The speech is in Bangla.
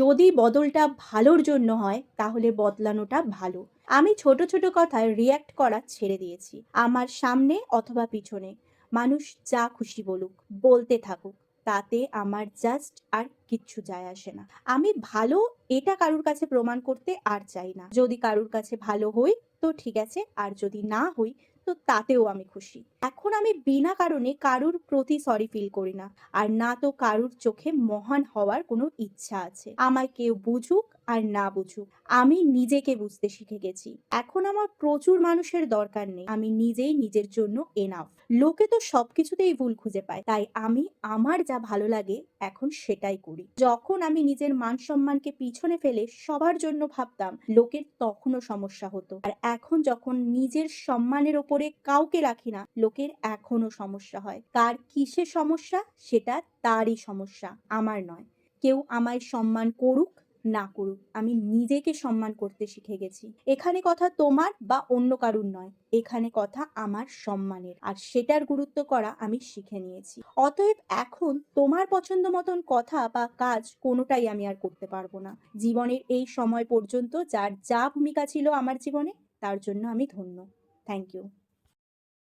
যদি বদলটা ভালোর জন্য হয় তাহলে বদলানোটা ভালো। আমি ছোট, ছোট কথায় রিঅ্যাক্ট করা ছেড়ে দিয়েছি। আমার সামনে অথবা পিছনে মানুষ যা খুশি বলুক, বলতে থাকুক। তাতে আমার জাস্ট আর কিচ্ছু যায় আসে না। আমি ভালো এটা কারুর কাছে প্রমাণ করতে আর চাই না। যদি কারুর কাছে ভালো হই তো ঠিক আছে, আর যদি না হই তো তাতেও আমি খুশি। এখন আমি বিনা কারণে কারুর প্রতি সরি ফিল করি না। আর না তো কারুর চোখে মহান হওয়ার কোনো ইচ্ছা আছে। আমায় কেউ বুঝুক আর না বুঝুক, আমি নিজেকে বুঝতে শিখে গেছি। এখন আমার প্রচুর মানুষের দরকার নেই। আমি নিজেই নিজের জন্য এনাফ। লোকে তো সবকিছুতেই ভুল খুঁজে পায়, তাই আমি আমার যা ভালো লাগে এখন সেটাই করি। যখন আমি নিজের মান সম্মানকে পিছনে ফেলে সবার জন্য ভাবতাম, লোকের তখনও সমস্যা হতো। আর এখন যখন নিজের সম্মানের ওপরে কাউকে রাখি না, লোকের এখনো সমস্যা হয়। কার কিসের সমস্যা সেটা তারই সমস্যা, আমার নয়। কেউ আমায় সম্মান করুক না করুক, আমি নিজেকে সম্মান করতে শিখে গেছি। এখানে কথা তোমার বা অন্য কারুর নয়, এখানে কথা আমার সম্মানের, আর সেটার গুরুত্ব করা আমি শিখে নিয়েছি। অতএব এখন তোমার পছন্দ মতন কথা বা কাজ কোনোটাই আমি আর করতে পারবো না। জীবনের এই সময় পর্যন্ত যার যা ভূমিকা ছিল আমার জীবনে, তার জন্য আমি ধন্য। Thank you.